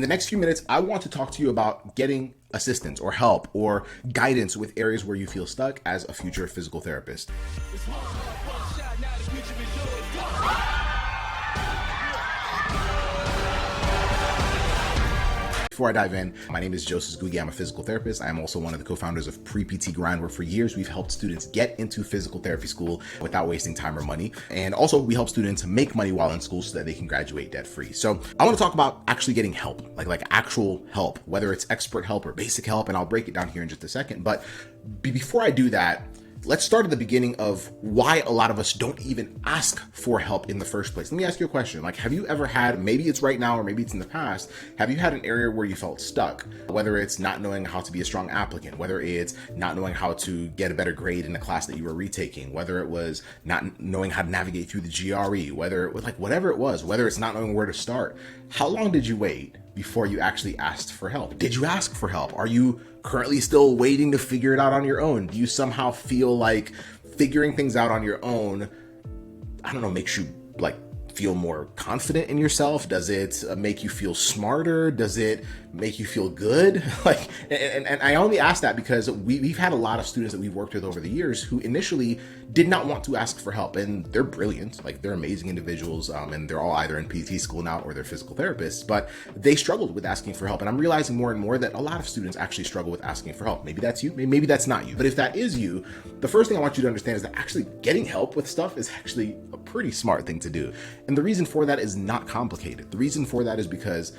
In the next few minutes, I want to talk to you about getting assistance or help or guidance with areas where you feel stuck as a future physical therapist. Before I dive in, my name is Joseph Gugi. I'm a physical therapist. I am also one of the co-founders of Pre-PT Grind, where for years we've helped students get into physical therapy school without wasting time or money. And also we help students make money while in school so that they can graduate debt-free. So I want to talk about actually getting help, like actual help, whether it's expert help or basic help. And I'll break it down here in just a second. But before I do that, let's start at the beginning of why a lot of us don't even ask for help in the first place. Let me ask you a question. Like, have you ever had, maybe it's right now or maybe it's in the past, have you had an area where you felt stuck? Whether it's not knowing how to be a strong applicant, whether it's not knowing how to get a better grade in a class that you were retaking, whether it was not knowing how to navigate through the GRE, whether it was like whatever it was, whether it's not knowing where to start. How long did you wait before you actually asked for help? Did you ask for help? Are you currently still waiting to figure it out on your own? Do you somehow feel like figuring things out on your own, I don't know, makes you like feel more confident in yourself? Does it make you feel smarter? Does it make you feel good? And I only ask that because we've had a lot of students that we've worked with over the years who initially did not want to ask for help, and they're brilliant, like they're amazing individuals, and they're all either in PT school now or they're physical therapists, but they struggled with asking for help. And I'm realizing more and more that a lot of students actually struggle with asking for help. Maybe that's you, maybe that's not you. But if that is you, the first thing I want you to understand is that actually getting help with stuff is actually a pretty smart thing to do. And the reason for that is not complicated. The reason for that is because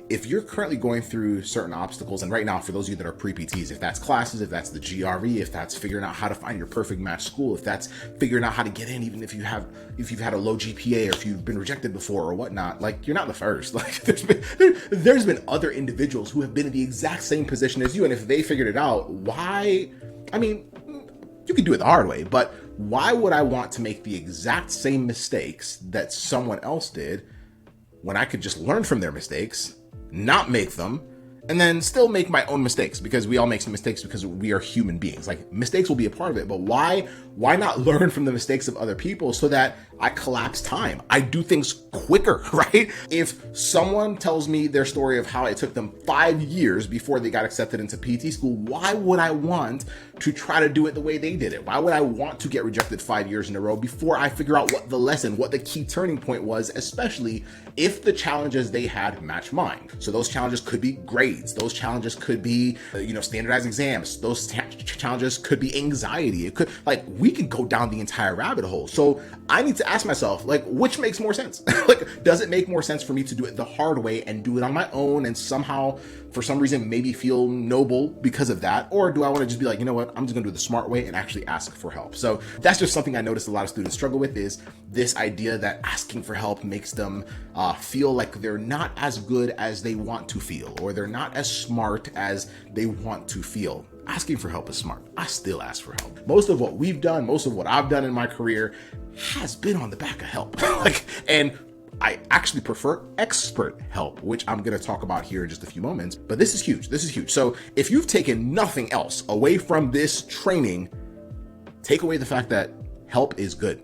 if you're currently going through certain obstacles, and right now, for those of you that are pre-PTs, if that's classes, if that's the GRE, if that's figuring out how to find your perfect match school, if that's figuring out how to get in, even if you've had a low GPA or if you've been rejected before or whatnot, like you're not the first. Like there's been other individuals who have been in the exact same position as you, and if they figured it out, why? I mean, you can do it the hard way, but why would I want to make the exact same mistakes that someone else did when I could just learn from their mistakes, not make them, and then still make my own mistakes? Because we all make some mistakes because we are human beings. Like, mistakes will be a part of it, but why not learn from the mistakes of other people so that I collapse time? I do things quicker, right? If someone tells me their story of how it took them 5 years before they got accepted into PT school, why would I want to try to do it the way they did it? Why would I want to get rejected 5 years in a row before I figure out what the lesson, what the key turning point was, especially if the challenges they had match mine? So those challenges could be grades. Those challenges could be, standardized exams. Those challenges could be anxiety. It could, we can go down the entire rabbit hole. So I need to ask myself, which makes more sense? Does it make more sense for me to do it the hard way and do it on my own and somehow, for some reason, maybe feel noble because of that? Or do I want to just be like, you know what, I'm just gonna do the smart way and actually ask for help? So that's just something I noticed a lot of students struggle with, is this idea that asking for help makes them feel like they're not as good as they want to feel, or they're not as smart as they want to feel. Asking for help is smart. I still ask for help. Most of what we've done, most of what I've done in my career has been on the back of help. And I actually prefer expert help, which I'm going to talk about here in just a few moments. But this is huge. This is huge. So if you've taken nothing else away from this training, take away the fact that help is good.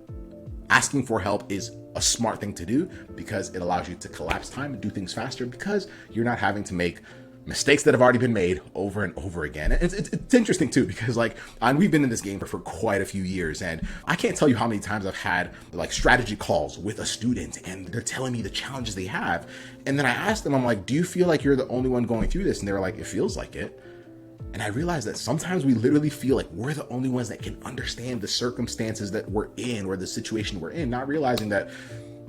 Asking for help is a smart thing to do because it allows you to collapse time and do things faster because you're not having to make mistakes that have already been made over and over again. It's interesting too, because we've been in this game for quite a few years, and I can't tell you how many times I've had strategy calls with a student and they're telling me the challenges they have. And then I ask them, I'm like, do you feel like you're the only one going through this? And they're like, it feels like it. And I realized that sometimes we literally feel like we're the only ones that can understand the circumstances that we're in or the situation we're in, not realizing that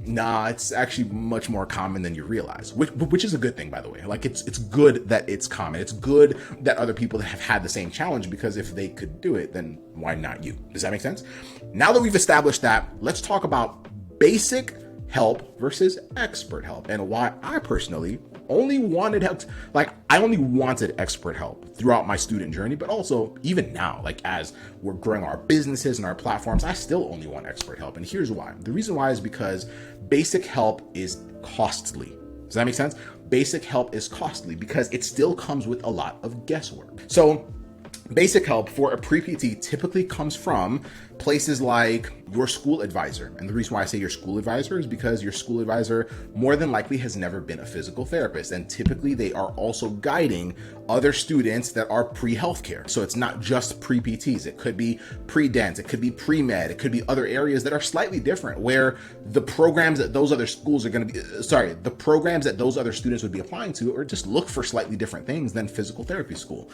nah, it's actually much more common than you realize, which is a good thing, by the way. It's good that it's common. It's good that other people have had the same challenge, because if they could do it, then why not you? Does that make sense? Now that we've established that, let's talk about basic help versus expert help, and why I personally only wanted help. I only wanted expert help throughout my student journey, but also even now, as we're growing our businesses and our platforms, I still only want expert help. And here's why. The reason why is because basic help is costly. Does that make sense? Basic help is costly because it still comes with a lot of guesswork. So Basic help for a pre-PT typically comes from places like your school advisor. And the reason why I say your school advisor is because your school advisor more than likely has never been a physical therapist. And typically they are also guiding other students that are pre-healthcare. So it's not just pre-PTs. It could be pre-dent, it could be pre-med, it could be other areas that are slightly different where the programs that those other schools are going to be, the programs that those other students would be applying to or just look for slightly different things than physical therapy school.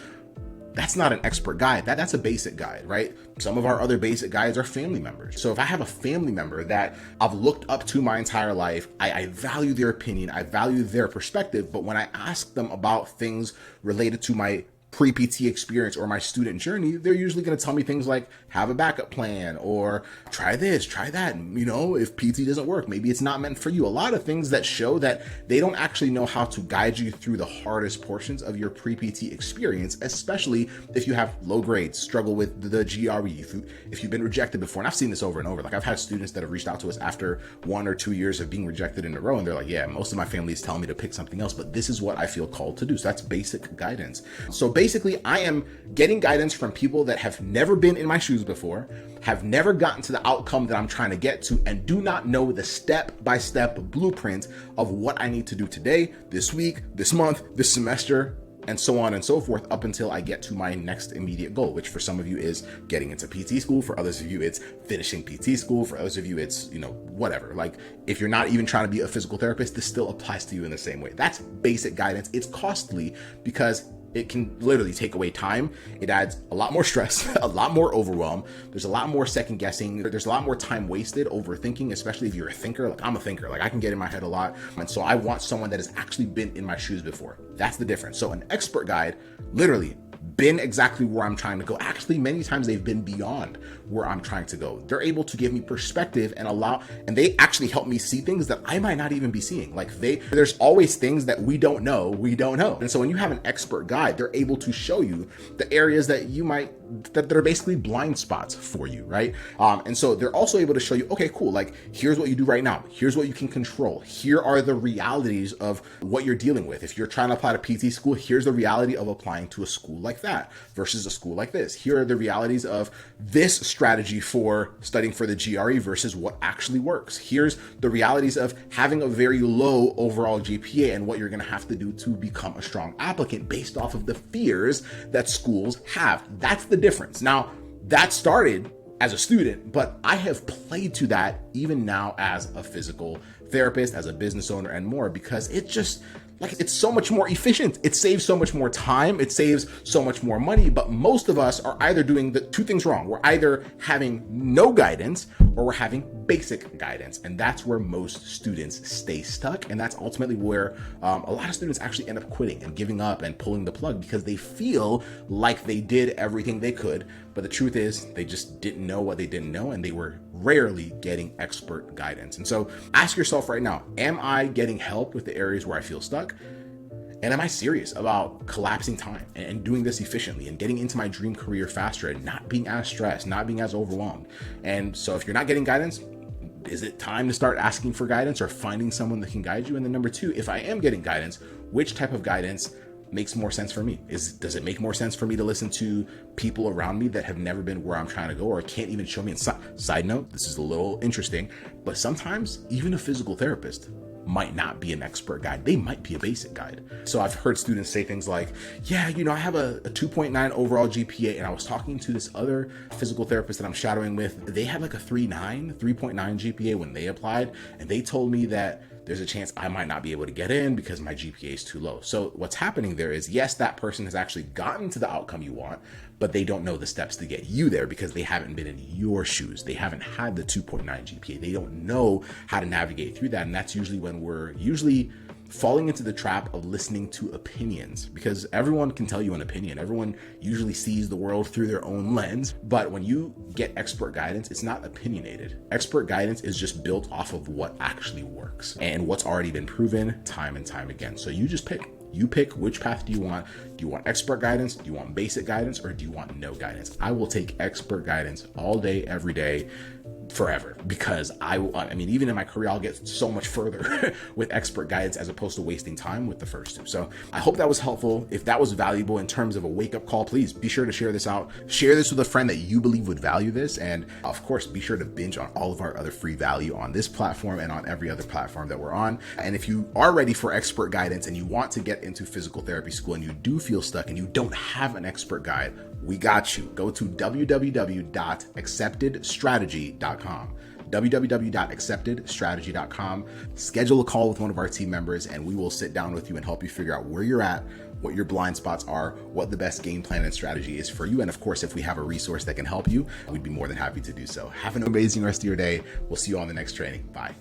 That's not an expert guide. That's a basic guide, right? Some of our other basic guides are family members. So if I have a family member that I've looked up to my entire life, I value their opinion, I value their perspective, but when I ask them about things related to my pre-PT experience or my student journey, they're usually going to tell me things like have a backup plan or try this, try that. And, if PT doesn't work, maybe it's not meant for you. A lot of things that show that they don't actually know how to guide you through the hardest portions of your pre-PT experience, especially if you have low grades, struggle with the GRE, if you've been rejected before. And I've seen this over and over. Like I've had students that have reached out to us after 1 or 2 years of being rejected in a row. And they're like, yeah, most of my family is telling me to pick something else, but this is what I feel called to do. So that's basic guidance. So basically, I am getting guidance from people that have never been in my shoes before, have never gotten to the outcome that I'm trying to get to, and do not know the step-by-step blueprint of what I need to do today, this week, this month, this semester, and so on and so forth up until I get to my next immediate goal, which for some of you is getting into PT school. For others of you, it's finishing PT school. For others of you, it's, whatever. Like if you're not even trying to be a physical therapist, this still applies to you in the same way. That's basic guidance. It's costly because it can literally take away time. It adds a lot more stress, a lot more overwhelm. There's a lot more second guessing. There's a lot more time wasted overthinking, especially if you're a thinker. Like I'm a thinker, like I can get in my head a lot. And so I want someone that has actually been in my shoes before. That's the difference. So an expert guide, literally been exactly where I'm trying to go. Actually, many times they've been beyond where I'm trying to go. They're able to give me perspective and they actually help me see things that I might not even be seeing. Like there's always things that we don't know. And so when you have an expert guide, they're able to show you the areas that that are basically blind spots for you, right? And so they're also able to show you, okay, cool. Like here's what you do right now. Here's what you can control. Here are the realities of what you're dealing with. If you're trying to apply to PT school, here's the reality of applying to a school like that versus a school like this. Here are the realities of this strategy for studying for the GRE versus what actually works. Here's the realities of having a very low overall GPA and what you're going to have to do to become a strong applicant based off of the fears that schools have. That's the difference. Now, that started as a student, but I have played to that even now as a physical therapist, as a business owner and more, because it's so much more efficient. It saves so much more time. It saves so much more money. But most of us are either doing the two things wrong. We're either having no guidance or we're having basic guidance. And that's where most students stay stuck. And that's ultimately where a lot of students actually end up quitting and giving up and pulling the plug because they feel like they did everything they could. But the truth is they just didn't know what they didn't know, and they were rarely getting expert guidance. And so ask yourself right now, am I getting help with the areas where I feel stuck? And am I serious about collapsing time and doing this efficiently and getting into my dream career faster and not being as stressed, not being as overwhelmed? And so if you're not getting guidance, is it time to start asking for guidance or finding someone that can guide you? And then number two, if I am getting guidance, which type of guidance makes more sense for me? Does it make more sense for me to listen to people around me that have never been where I'm trying to go or can't even show me? Side note, this is a little interesting, but sometimes even a physical therapist might not be an expert guide. They might be a basic guide. So I've heard students say things like, yeah, I have a 2.9 overall GPA, and I was talking to this other physical therapist that I'm shadowing with. They had like a 3.9 GPA when they applied, and they told me that there's a chance I might not be able to get in because my GPA is too low. So what's happening there is, yes, that person has actually gotten to the outcome you want, but they don't know the steps to get you there because they haven't been in your shoes. They haven't had the 2.9 GPA. They don't know how to navigate through that. And that's usually when we're falling into the trap of listening to opinions, because everyone can tell you an opinion. Everyone usually sees the world through their own lens. But when you get expert guidance, it's not opinionated. Expert guidance is just built off of what actually works and what's already been proven time and time again. So you just pick. You pick which path do you want. Do you want expert guidance? Do you want basic guidance? Or do you want no guidance? I will take expert guidance all day, every day. forever, because I mean, even in my career, I'll get so much further with expert guidance as opposed to wasting time with the first two. So I hope that was helpful. If that was valuable in terms of a wake-up call, please be sure to share this out. Share this with a friend that you believe would value this. And of course, be sure to binge on all of our other free value on this platform and on every other platform that we're on. And if you are ready for expert guidance and you want to get into physical therapy school and you do feel stuck and you don't have an expert guide, we got you. Go to www.acceptedstrategy.com. www.acceptedstrategy.com. Schedule a call with one of our team members and we will sit down with you and help you figure out where you're at, what your blind spots are, what the best game plan and strategy is for you. And of course, if we have a resource that can help you, we'd be more than happy to do so. Have an amazing rest of your day. We'll see you on the next training. Bye.